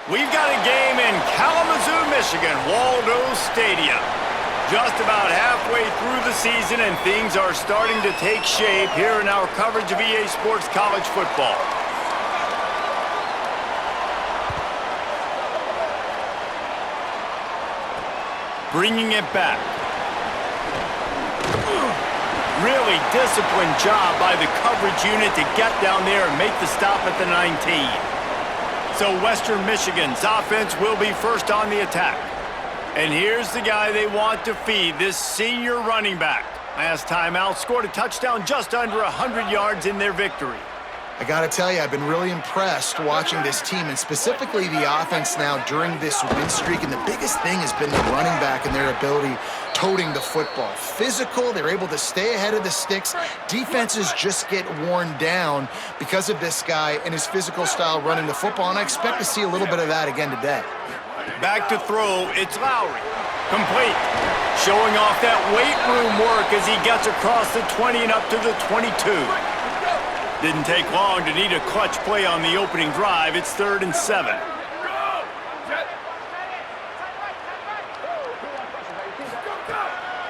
We've got a game in Kalamazoo, Michigan, Waldo Stadium. Just about halfway through the season, and things are starting to take shape here in our coverage of EA Sports College football. Bringing it back. Really disciplined job by the coverage unit to get down there and make the stop at the 19. So Western Michigan's offense will be first on the attack. And here's the guy they want to feed, this senior running back. Last time out, scored a touchdown just under 100 yards in their victory. I gotta tell you, I've been really impressed watching this team, and specifically the offense now during this win streak. And the biggest thing has been the running back and their ability toting the football. Physical, they're able to stay ahead of the sticks. Defenses just get worn down because of this guy and his physical style running the football, and I expect to see a little bit of that again today. Back to throw, it's Lowry. Complete. Showing off that weight room work as he gets across the 20 and up to the 22. Didn't take long to need a clutch play on the opening drive. It's 3rd and 7.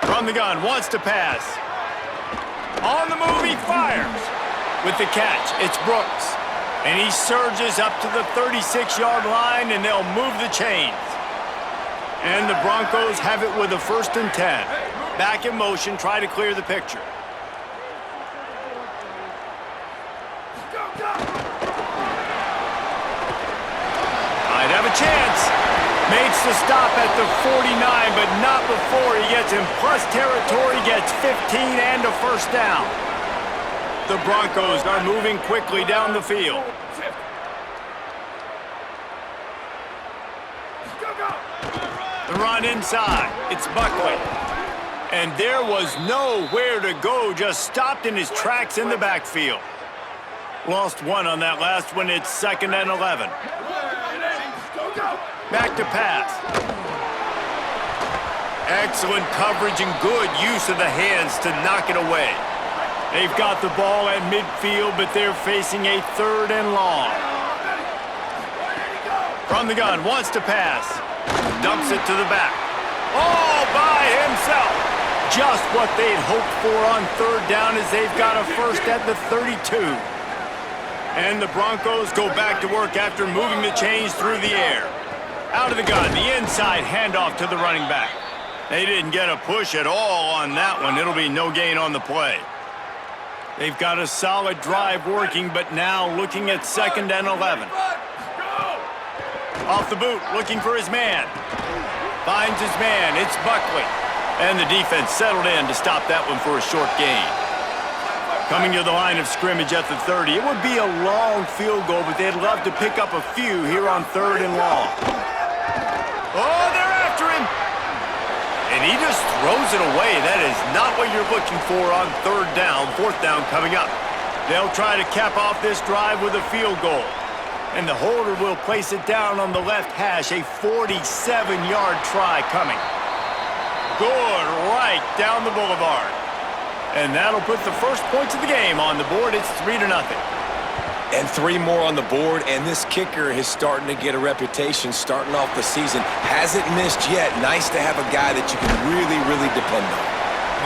From the gun, wants to pass. On the move, he fires. With the catch, it's Brooks. And he surges up to the 36-yard line, and they'll move the chains. And the Broncos have it with a 1st and 10. Back in motion, try to clear the picture. Might have a chance. Makes the stop at the 49, but not before he gets in plus territory, gets 15 and a 1st down. The Broncos are moving quickly down the field. The run inside. It's Buckley. And there was nowhere to go, just stopped in his tracks in the backfield. Lost one on that last one. It's 2nd and 11. Back to pass. Excellent coverage and good use of the hands to knock it away. They've got the ball at midfield, but they're facing a 3rd and long. From the gun, wants to pass. Dumps it to the back. All by himself. Just what they'd hoped for on 3rd down as they've got a 1st at the 32. And the Broncos go back to work after moving the chains through the air. Out of the gun, the inside handoff to the running back. They didn't get a push at all on that one. It'll be no gain on the play. They've got a solid drive working, but now looking at 2nd and 11. Off the boot, looking for his man. Finds his man, it's Buckley. And the defense settled in to stop that one for a short gain. Coming to the line of scrimmage at the 30. It would be a long field goal, but they'd love to pick up a few here on 3rd and long. Oh, they're after him! And he just throws it away. That is not what you're looking for on 3rd down, 4th down coming up. They'll try to cap off this drive with a field goal. And the holder will place it down on the left hash, a 47-yard try coming. Good, right down the boulevard. And that'll put the first points of the game on the board. It's 3-0. And 3 more on the board, and this kicker is starting to get a reputation starting off the season. Hasn't missed yet. Nice to have a guy that you can really, really depend on.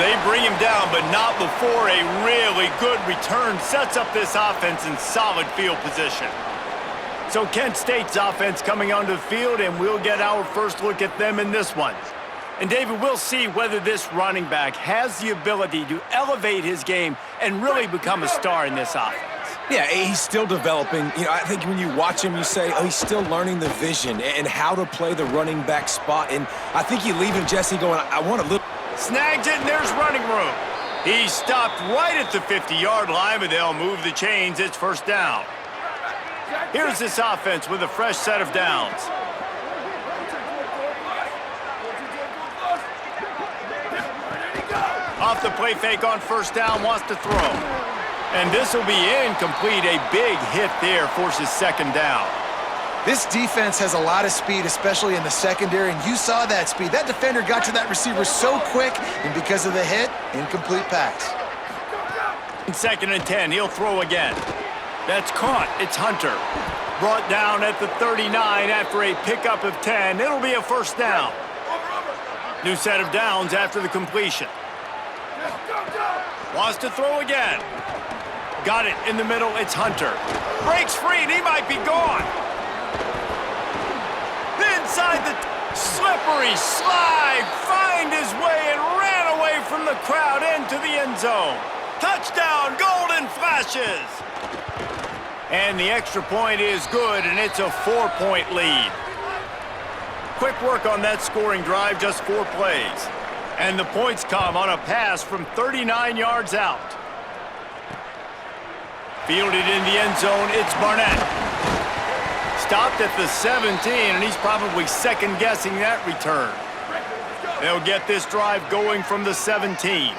They bring him down, but not before a really good return sets up this offense in solid field position. So Kent State's offense coming onto the field, and we'll get our first look at them in this one. And David, we'll see whether this running back has the ability to elevate his game and really become a star in this offense. Yeah, he's still developing. You know, I think when you watch him, you say, oh, he's still learning the vision and how to play the running back spot. And I think you leave him, Jesse, going, I want a little... Snags it, and there's running room. He stopped right at the 50-yard line, but they'll move the chains. It's 1st down. Here's this offense with a fresh set of downs. Off the play fake on 1st down, wants to throw. And this will be incomplete. A big hit there forces 2nd down. This defense has a lot of speed, especially in the secondary, and you saw that speed. That defender got to that receiver so quick, and because of the hit, incomplete pass. 2nd and 10, he'll throw again. That's caught. It's Hunter. Brought down at the 39 after a pickup of 10. It'll be a first down. New set of downs after the completion. Wants to throw again. Got it in the middle. It's Hunter. Breaks free, and he might be gone. Inside the slippery slide. Find his way and ran away from the crowd into the end zone. Touchdown, Golden Flashes. And the extra point is good, and it's a 4-point lead. Quick work on that scoring drive, just 4 plays. And the points come on a pass from 39 yards out. Fielded in the end zone, it's Barnett. Stopped at the 17, and he's probably second-guessing that return. They'll get this drive going from the 17.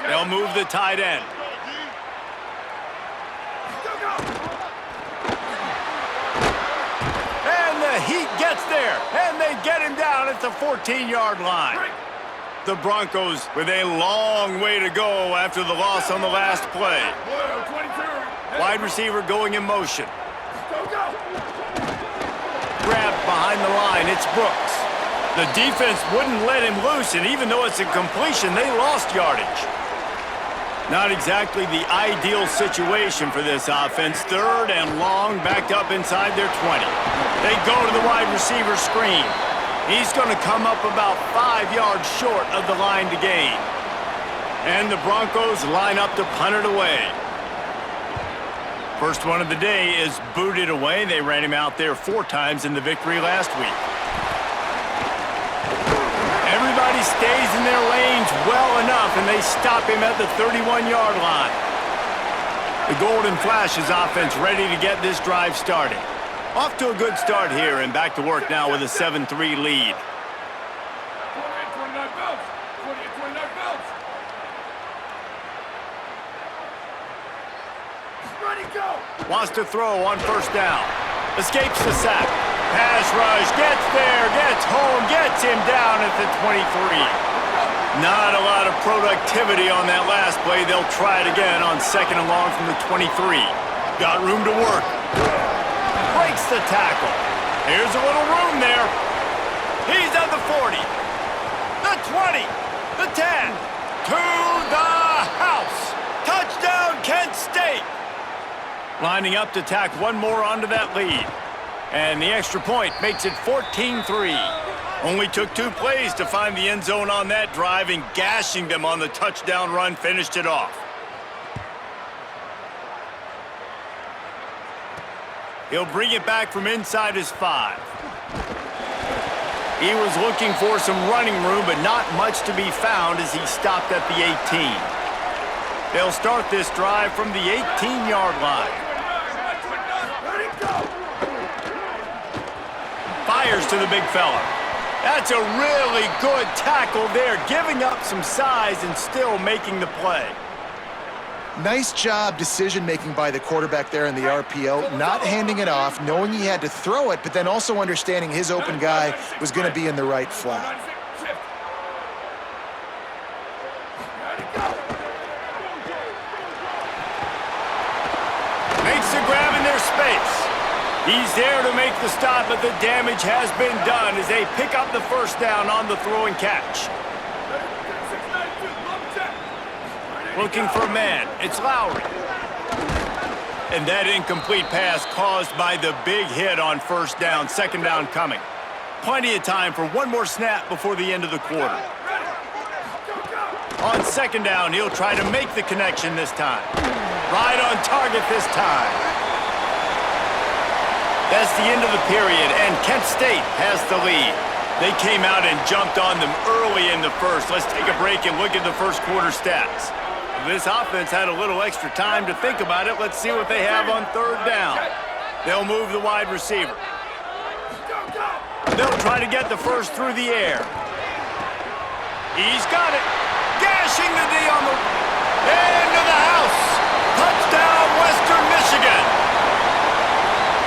They'll move the tight end. And the Heat gets there, and they get him down at the 14-yard line. The Broncos with a long way to go after the loss on the last play. Wide receiver going in motion. Grabbed behind the line, it's Brooks. The defense wouldn't let him loose, and even though it's a completion, they lost yardage. Not exactly the ideal situation for this offense. 3rd and long, backed up inside their 20. They go to the wide receiver screen. He's going to come up about 5 yards short of the line to gain. And the Broncos line up to punt it away. First one of the day is booted away. They ran him out there 4 times in the victory last week. Everybody stays in their lanes well enough, and they stop him at the 31-yard line. The Golden Flashes offense ready to get this drive started. Off to a good start here, and back to work now with a 7-3 lead. Wants to throw on first down. Escapes the sack. Pass rush, gets there, gets home, gets him down at the 23. Not a lot of productivity on that last play. They'll try it again on 2nd and long from the 23. Got room to work. Breaks the tackle. Here's a little room there. He's at the 40. The 20. The 10. To the house. Touchdown, Kent State. Lining up to tack one more onto that lead. And the extra point makes it 14-3. Only took 2 plays to find the end zone on that drive, and gashing them on the touchdown run finished it off. He'll bring it back from inside his 5. He was looking for some running room, but not much to be found as he stopped at the 18. They'll start this drive from the 18-yard line. Fires to the big fella. That's a really good tackle there, giving up some size and still making the play. Nice job decision-making by the quarterback there in the RPO, not handing it off, knowing he had to throw it, but then also understanding his open guy was going to be in the right flat. Makes the grab in their space. He's there to make the stop, but the damage has been done as they pick up the first down on the throw and catch. Looking for a man. It's Lowry. And that incomplete pass caused by the big hit on first down. 2nd down coming. Plenty of time for one more snap before the end of the quarter. On 2nd down, he'll try to make the connection this time. Right on target this time. That's the end of the period, and Kent State has the lead. They came out and jumped on them early in the first. Let's take a break and look at the first quarter stats. This offense had a little extra time to think about it. Let's see what they have on 3rd down. They'll move the wide receiver. They'll try to get the first through the air. He's got it. Gashing the D on the into the house. Touchdown, Western Michigan.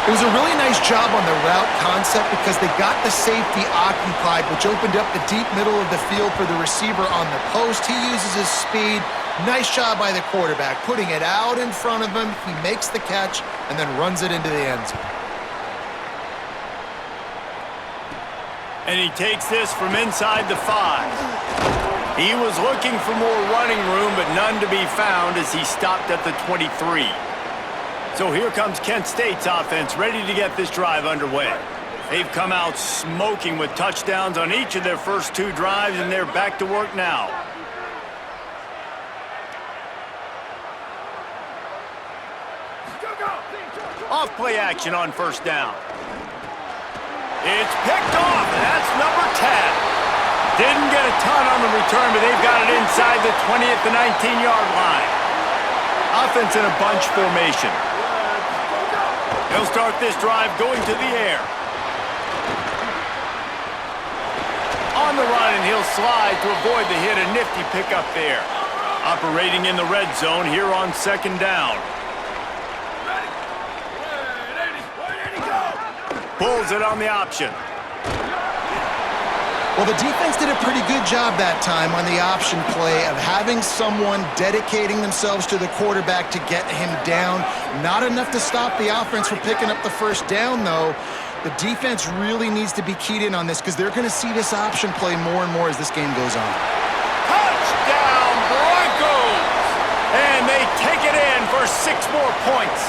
It was a really nice job on the route concept because they got the safety occupied, which opened up the deep middle of the field for the receiver on the post. He uses his speed, Nice job by the quarterback, putting it out in front of him. He makes the catch and then runs it into the end zone. And he takes this from inside the 5. He was looking for more running room, but none to be found as he stopped at the 23. So here comes Kent State's offense, ready to get this drive underway. They've come out smoking with touchdowns on each of their first 2 drives, and they're back to work now. Off play action on first down. It's picked off, and that's number 10. Didn't get a ton on the return, but they've got it inside the 20 at the 19-yard line. Offense in a bunch formation. They'll start this drive going to the air. On the run, and he'll slide to avoid the hit. A nifty pickup there. Operating in the red zone here on second down. Pulls it on the option. Well, the defense did a pretty good job that time on the option play of having someone dedicating themselves to the quarterback to get him down. Not enough to stop the offense from picking up the first down, though. The defense really needs to be keyed in on this because they're going to see this option play more and more as this game goes on. Touchdown, Broncos! And they take it in for 6 more points.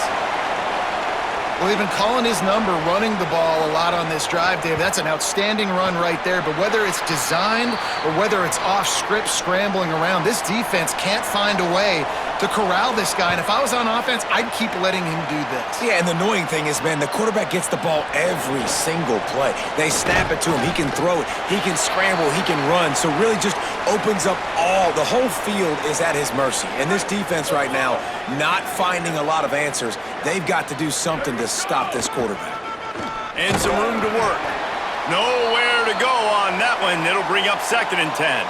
Well, they've been calling his number, running the ball a lot on this drive, Dave. That's an outstanding run right there. But whether it's designed or whether it's off script scrambling around, this defense can't find a way to corral this guy. And if I was on offense, I'd keep letting him do this. Yeah, and the annoying thing is, man, the quarterback gets the ball every single play. They snap it to him. He can throw it. He can scramble. He can run. So really just opens up the whole field is at his mercy. And this defense right now, not finding a lot of answers. They've got to do something to stop this quarterback. And some room to work. Nowhere to go on that one. It'll bring up 2nd and 10.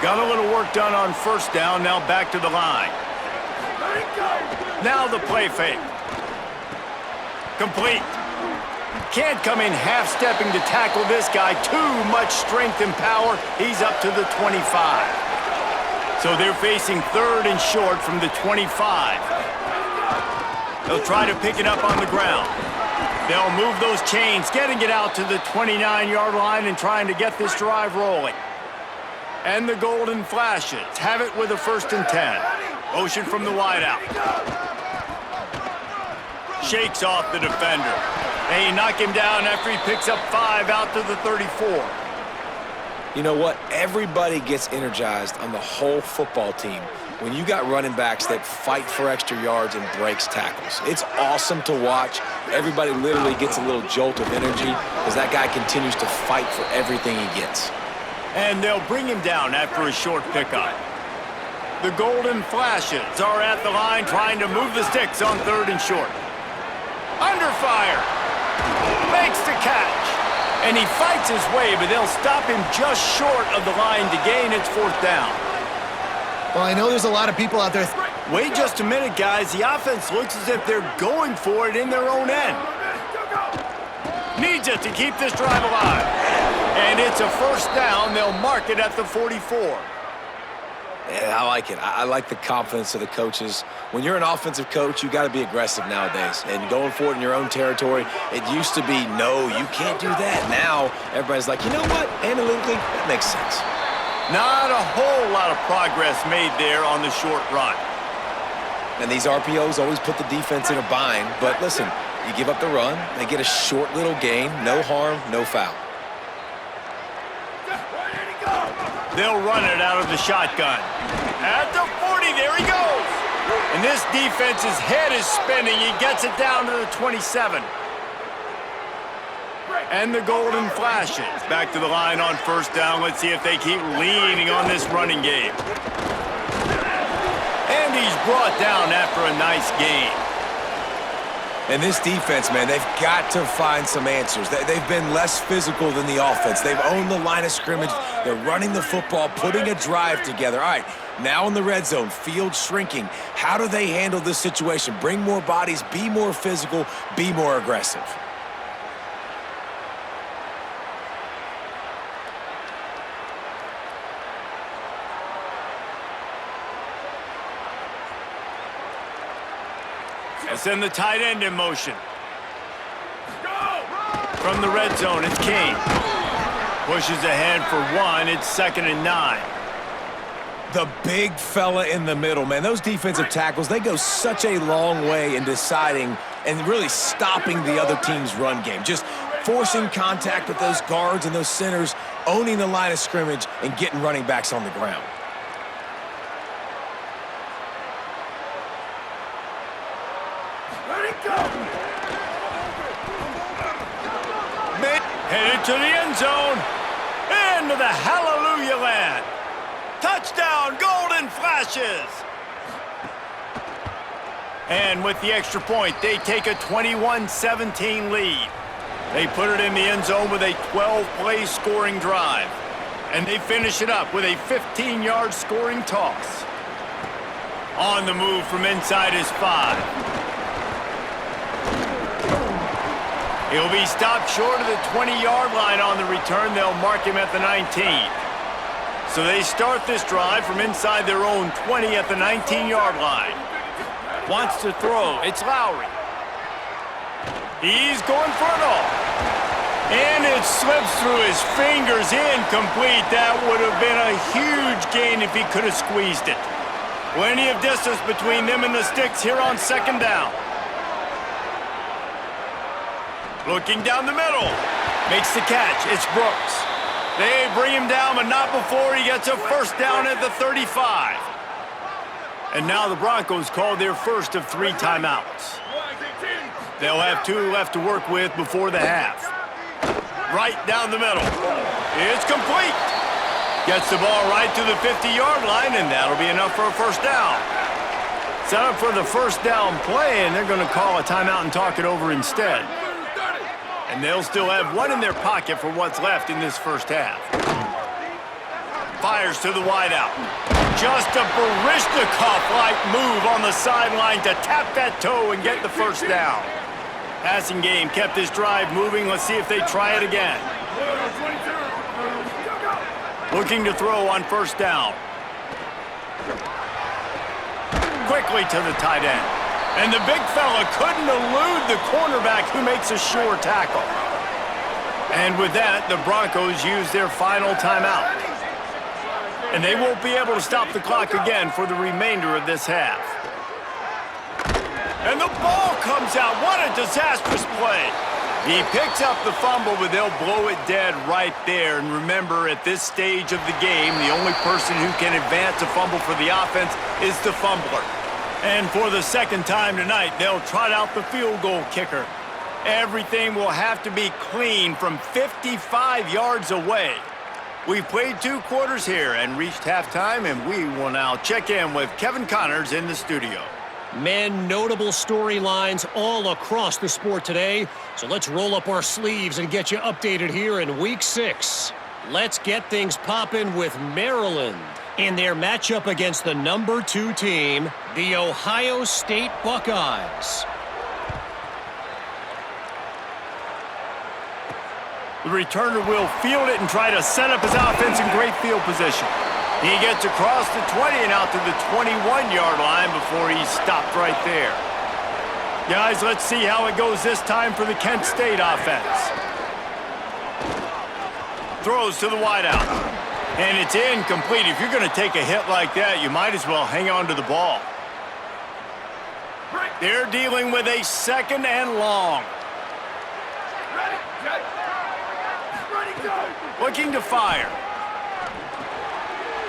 Got a little work done on first down. Now back to the line. Now the play fake. Complete. Can't come in half-stepping to tackle this guy. Too much strength and power. He's up to the 25. So they're facing 3rd and short from the 25. They'll try to pick it up on the ground. They'll move those chains, getting it out to the 29-yard line and trying to get this drive rolling. And the golden flashes have it with a 1st and 10. Motion from the wideout. Shakes off the defender. They knock him down after he picks up 5 out to the 34. You know what? Everybody gets energized on the whole football team when you got running backs that fight for extra yards and breaks tackles. It's awesome to watch. Everybody literally gets a little jolt of energy as that guy continues to fight for everything he gets. And they'll bring him down after a short pickup. The golden flashes are at the line trying to move the sticks on 3rd and short. Under fire. Makes the catch. And he fights his way, but they'll stop him just short of the line to gain its 4th down. Well, I know there's a lot of people out there. Wait just a minute, guys. The offense looks as if they're going for it in their own end. Needs it to keep this drive alive. And it's a 1st down. They'll mark it at the 44. Yeah, I like it. I like the confidence of the coaches. When you're an offensive coach, you got to be aggressive nowadays. And going for it in your own territory, it used to be, no, you can't do that. Now, everybody's like, you know what? Analytically, that makes sense. Not a whole lot of progress made there on the short run. And these RPOs always put the defense in a bind. But listen, you give up the run, they get a short little gain, no harm, no foul. They'll run it out of the shotgun. At the 40, there he goes. And this defense's head is spinning. He gets it down to the 27. And the golden flashes. Back to the line on 1st down. Let's see if they keep leaning on this running game. And he's brought down after a nice gain. And this defense, man, they've got to find some answers. They've been less physical than the offense. They've owned the line of scrimmage. They're running the football, putting a drive together. All right, now in the red zone, field shrinking. How do they handle this situation? Bring more bodies, be more physical, be more aggressive. They send the tight end in motion. From the red zone, it's King. Pushes ahead for 1. It's 2nd and 9. The big fella in the middle, man. Those defensive tackles, they go such a long way in deciding and really stopping the other team's run game. Just forcing contact with those guards and those centers, owning the line of scrimmage, and getting running backs on the ground. Let it go! Headed to the end zone. Into the hallelujah land. Touchdown, Golden Flashes! And with the extra point, they take a 21-17 lead. They put it in the end zone with a 12-play scoring drive. And they finish it up with a 15-yard scoring toss. On the move from inside his 5. He'll be stopped short of the 20-yard line on the return. They'll mark him at the 19. So they start this drive from inside their own 20 at the 19-yard line. Wants to throw. It's Lowry. He's going for it all. And it slips through his fingers, incomplete. That would have been a huge gain if he could have squeezed it. Plenty of distance between them and the sticks here on 2nd down. Looking down the middle. Makes the catch. It's Brooks. They bring him down, but not before he gets a 1st down at the 35. And now the Broncos call their first of 3 timeouts. They'll have 2 left to work with before the half. Right down the middle. It's complete. Gets the ball right to the 50-yard line, and that'll be enough for a 1st down. Set up for the 1st down play, and they're going to call a timeout and talk it over instead. And they'll still have 1 in their pocket for what's left in this 1st half. Fires to the wideout. Just a Baryshnikov-like move on the sideline to tap that toe and get the 1st down. Passing game kept this drive moving. Let's see if they try it again. Looking to throw on 1st down. Quickly to the tight end. And the big fella couldn't elude the cornerback who makes a sure tackle. And with that, the Broncos use their final timeout. And they won't be able to stop the clock again for the remainder of this half. And the ball comes out. What a disastrous play. He picks up the fumble, but they'll blow it dead right there. And remember, at this stage of the game, the only person who can advance a fumble for the offense is the fumbler. And for the 2nd time tonight, they'll trot out the field goal kicker. Everything will have to be clean from 55 yards away. We've played 2 quarters here and reached halftime, and we will now check in with Kevin Connors in the studio. Man, notable storylines all across the sport today. So let's roll up our sleeves and get you updated here in Week 6. Let's get things popping with Maryland in their matchup against the number 2 team, the Ohio State Buckeyes. The returner will field it and try to set up his offense in great field position. He gets across the 20 and out to the 21-yard line before he's stopped right there. Guys, let's see how it goes this time for the Kent State offense. Throws to the wideout. And it's incomplete. If you're going to take a hit like that, you might as well hang on to the ball. They're dealing with a 2nd and long. Looking to fire.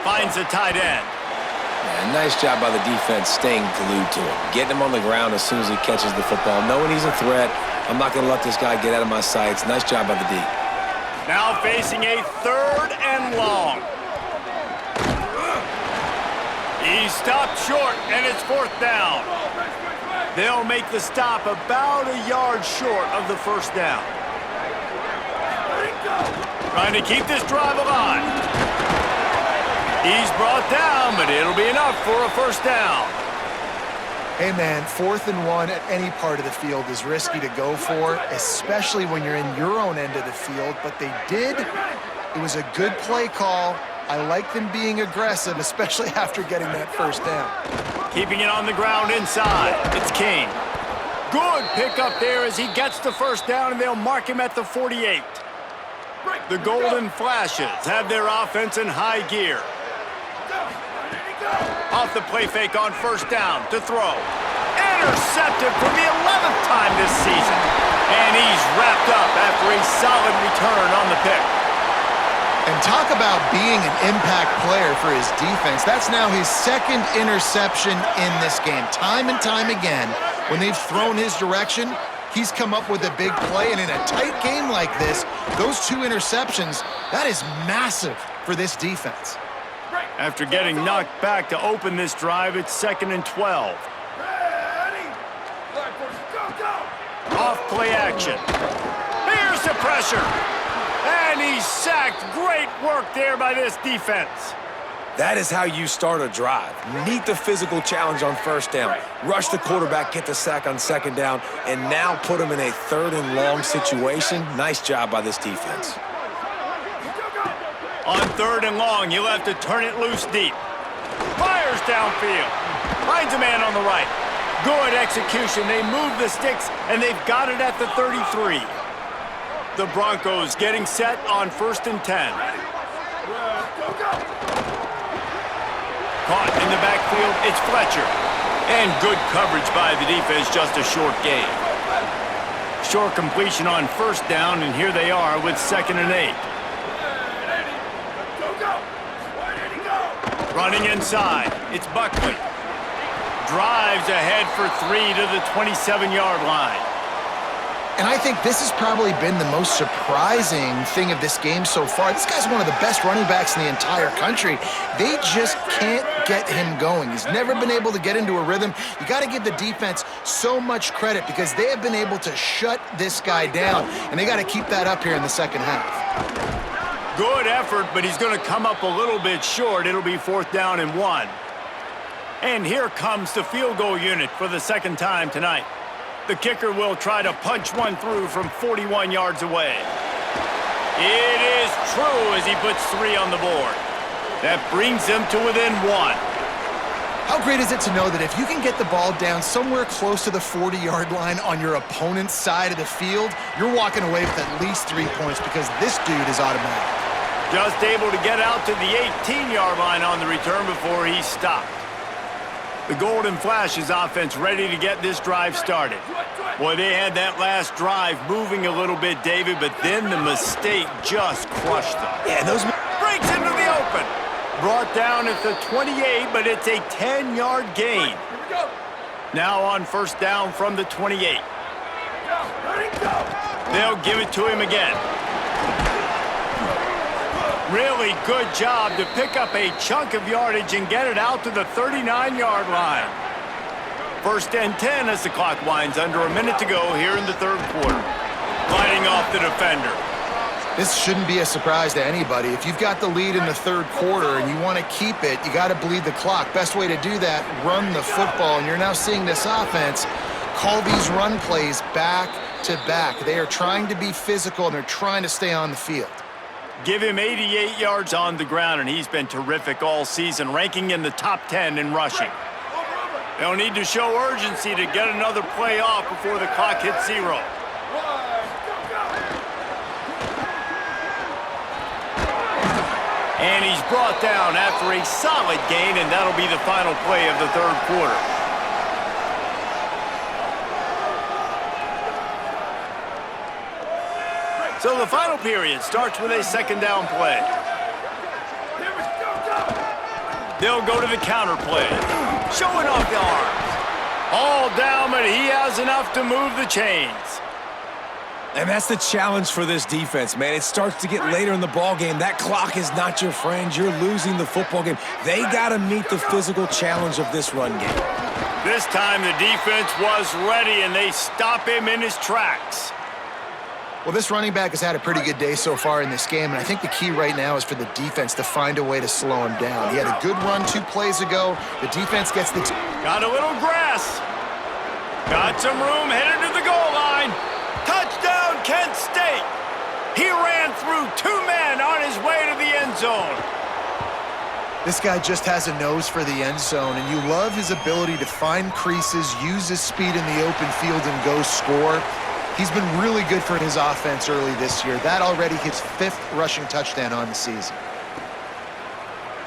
Finds the tight end. Yeah, nice job by the defense staying glued to him. Getting him on the ground as soon as he catches the football. Knowing he's a threat, I'm not going to let this guy get out of my sights. Nice job by the D. Now facing a 3rd and long. He's stopped short, and it's 4th down. They'll make the stop about a yard short of the 1st down. Trying to keep this drive alive. He's brought down, but it'll be enough for a 1st down. Hey, man, 4th and 1 at any part of the field is risky to go for, especially when you're in your own end of the field. But they did. It was a good play call. I like them being aggressive, especially after getting that 1st down. Keeping it on the ground inside. It's King. Good pickup there as he gets the first down, and they'll mark him at the 48. The Golden Flashes have their offense in high gear. Off the play fake on first down to throw. Intercepted for the 11th time this season. And he's wrapped up after a solid return on the pick. And talk about being an impact player for his defense. That's now his second interception in this game. Time and time again, when they've thrown his direction, he's come up with a big play. And in a tight game like this, those 2 interceptions, that is massive for this defense. After getting knocked back to open this drive, it's 2nd and 12. Off play action. Here's the pressure. And he's sacked. Great work there by this defense. That is how you start a drive. Meet the physical challenge on first down. Rush the quarterback, get the sack on second down, and now put him in a 3rd and long situation. Nice job by this defense. On 3rd and long, you'll have to turn it loose deep. Fires downfield. Finds a man on the right. Good execution. They move the sticks, and they've got it at the 33. The Broncos getting set on 1st and 10. Caught in the backfield, it's Fletcher. And good coverage by the defense, just a short gain. Short completion on first down, and here they are with 2nd and 8. Running inside, it's Buckley. Drives ahead for 3 to the 27-yard line. And I think this has probably been the most surprising thing of this game so far. This guy's one of the best running backs in the entire country. They just can't get him going. He's never been able to get into a rhythm. You got to give the defense so much credit because they have been able to shut this guy down, and they got to keep that up here in the second half. Good effort, but he's going to come up a little bit short. It'll be 4th down and 1. And here comes the field goal unit for the 2nd time tonight. The kicker will try to punch one through from 41 yards away. It is true as he puts 3 on the board. That brings them to within 1. How great is it to know that if you can get the ball down somewhere close to the 40-yard line on your opponent's side of the field, you're walking away with at least 3 points because this dude is automatic. Just able to get out to the 18-yard line on the return before he stopped. The Golden Flashes offense ready to get this drive started. Boy, they had that last drive moving a little bit, David, but then the mistake just crushed them. Yeah, those breaks into the open. Brought down at the 28, but it's a 10-yard gain. Now on first down from the 28. They'll give it to him again. Really good job to pick up a chunk of yardage and get it out to the 39-yard line. 1st and 10 as the clock winds under a minute to go here in the 3rd quarter. Fighting off the defender. This shouldn't be a surprise to anybody. If you've got the lead in the 3rd quarter and you want to keep it, you got to bleed the clock. Best way to do that, run the football. And you're now seeing this offense call these run plays back to back. They are trying to be physical, and they're trying to stay on the field. Give him 88 yards on the ground, and he's been terrific all season, ranking in the top 10 in rushing. They'll need to show urgency to get another play off before the clock hits 0. And he's brought down after a solid gain, and that'll be the final play of the 3rd quarter. So the final period starts with a 2nd down play. They'll go to the counter play. Showing off the arms. All down, but he has enough to move the chains. And that's the challenge for this defense, man. It starts to get later in the ball game. That clock is not your friend. You're losing the football game. They got to meet the physical challenge of this run game. This time the defense was ready, and they stop him in his tracks. Well, this running back has had a pretty good day so far in this game, and I think the key right now is for the defense to find a way to slow him down. He had a good run 2 plays ago. The defense gets the... Got a little grass. Got some room, headed to the goal line. Touchdown, Kent State. He ran through 2 men on his way to the end zone. This guy just has a nose for the end zone, and you love his ability to find creases, use his speed in the open field, and go score. He's been really good for his offense early this year. That already his 5th rushing touchdown on the season.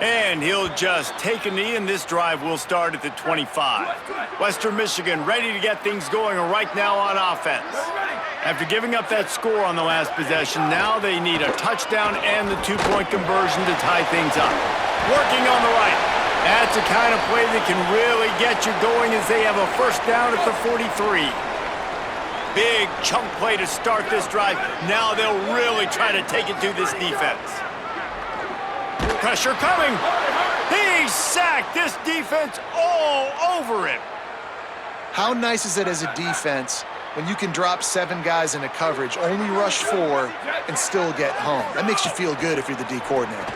And he'll just take a knee, and this drive will start at the 25. Western Michigan ready to get things going right now on offense. After giving up that score on the last possession, now they need a touchdown and the 2-point conversion to tie things up. Working on the right. That's the kind of play that can really get you going as they have a first down at the 43. Big chunk play to start this drive. Now they'll really try to take it to this defense. Pressure coming. He's sacked. This defense all over him. How nice is it as a defense when you can drop 7 guys into coverage, only rush 4, and still get home? That makes you feel good if you're the D coordinator.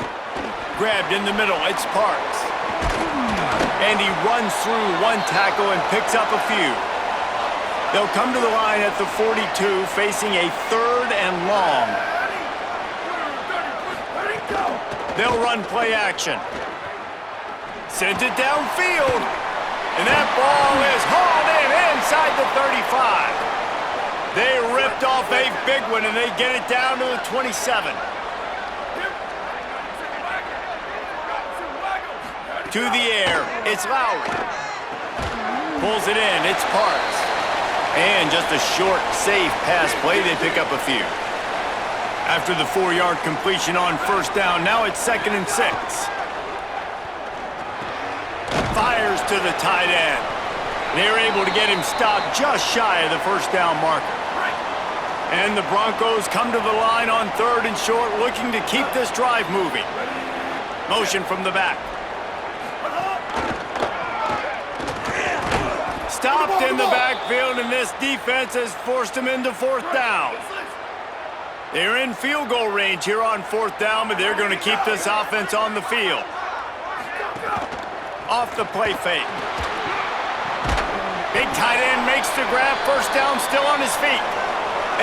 Grabbed in the middle. It's Parks. And he runs through 1 tackle and picks up a few. They'll come to the line at the 42, facing a 3rd and long. They'll run play action. Sends it downfield. And that ball is hauled in inside the 35. They ripped off a big one, and they get it down to the 27. To the air, it's Lowry. Pulls it in, it's Parks. And just a short, safe pass play, they pick up a few. After the 4-yard completion on first down, now it's 2nd and 6. Fires to the tight end. They're able to get him stopped just shy of the first down marker. And the Broncos come to the line on 3rd and short, looking to keep this drive moving. Motion from the back. Stopped in the backfield, and this defense has forced him into 4th down. They're in field goal range here on 4th down, but they're going to keep this offense on the field. Off the play fake. Big tight end makes the grab. First down, still on his feet.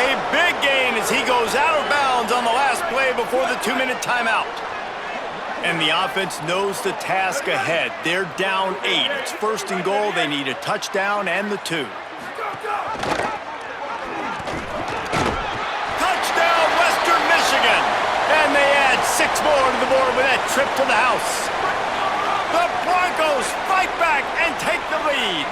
A big gain as he goes out of bounds on the last play before the 2-minute timeout. And the offense knows the task ahead. They're down 8. It's 1st and goal. They need a touchdown and the 2. Touchdown, Western Michigan. And they add 6 more to the board with that trip to the house. The Broncos fight back and take the lead.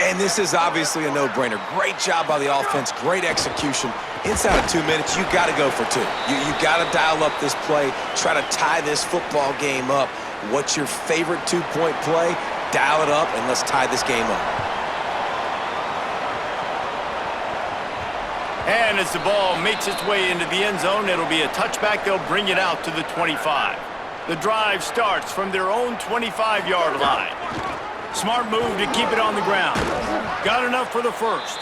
And this is obviously a no-brainer. Great job by the offense, great execution. Inside of 2 minutes, you got to go for 2. You got to dial up this play, try to tie this football game up. What's your favorite 2-point play? Dial it up, and let's tie this game up. And as the ball makes its way into the end zone, it'll be a touchback. They'll bring it out to the 25. The drive starts from their own 25-yard line. Smart move to keep it on the ground. Got enough for the first.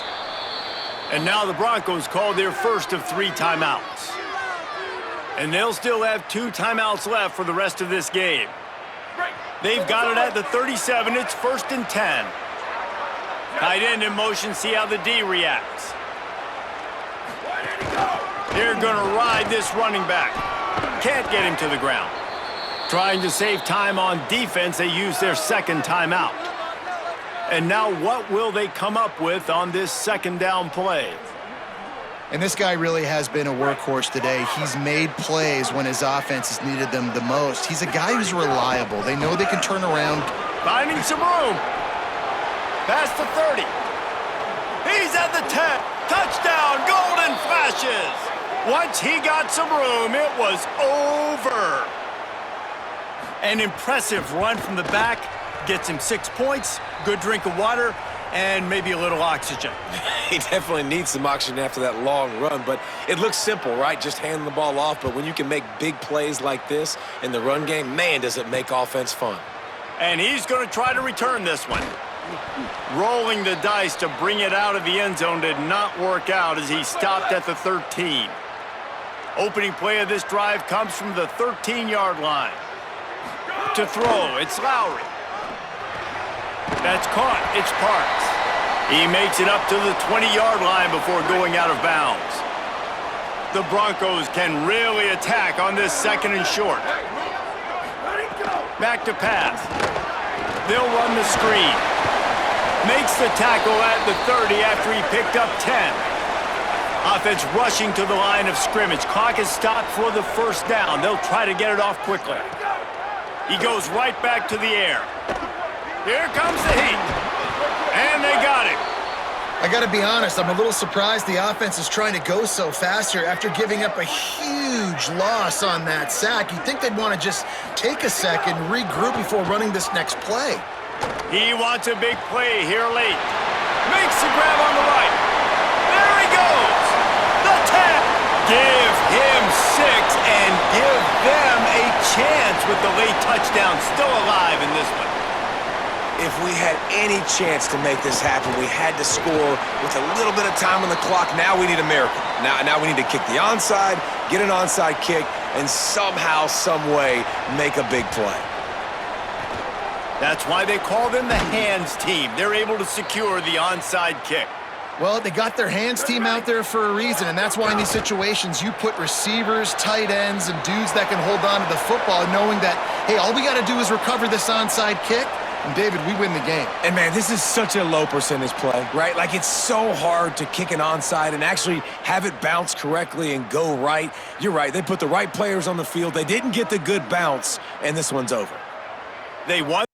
And now the Broncos call their first of 3 timeouts. And they'll still have 2 timeouts left for the rest of this game. They've got it at the 37. It's 1st and 10. Tight end in motion. See how the D reacts. They're going to ride this running back. Can't get him to the ground. Trying to save time on defense, they use their 2nd timeout. And now what will they come up with on this 2nd down play? And this guy really has been a workhorse today. He's made plays when his offense has needed them the most. He's a guy who's reliable. They know they can turn around. Finding some room. Past the 30. He's at the 10. Touchdown, golden flashes. Once he got some room, it was over. An impressive run from the back. Gets him 6 points, good drink of water, and maybe a little oxygen. He definitely needs some oxygen after that long run, but it looks simple, right? Just handing the ball off, but when you can make big plays like this in the run game, man, does it make offense fun. And he's going to try to return this one. Rolling the dice to bring it out of the end zone did not work out as he stopped at the 13. Opening play of this drive comes from the 13-yard line. To throw, it's Lowry. That's caught, it's Parks. He makes it up to the 20-yard line before going out of bounds. The Broncos can really attack on this 2nd and short. Back to pass. They'll run the screen. Makes the tackle at the 30 after he picked up 10. Offense rushing to the line of scrimmage. Clock is stopped for the first down. They'll try to get it off quickly. He goes right back to the air. Here comes the heat. And they got him. I got to be honest, I'm a little surprised the offense is trying to go so fast here after giving up a huge loss on that sack. You'd think they'd want to just take a second, regroup before running this next play. He wants a big play here late. Makes the grab on the right. There he goes. The 10. Give him 6 and give them a chance with the late touchdown still alive in this one. If we had any chance to make this happen, we had to score with a little bit of time on the clock. Now we need a miracle. Now we need to kick the onside, get an onside kick, and somehow, some way, make a big play. That's why they call them the hands team. They're able to secure the onside kick. Well, they got their hands team out there for a reason, and that's why in these situations you put receivers, tight ends, and dudes that can hold on to the football, knowing that, hey, all we got to do is recover this onside kick, and David, we win the game. And man, this is such a low percentage play, right? Like, it's so hard to kick an onside and actually have it bounce correctly and go right. You're right, they put the right players on the field. They didn't get the good bounce, and this one's over. They won.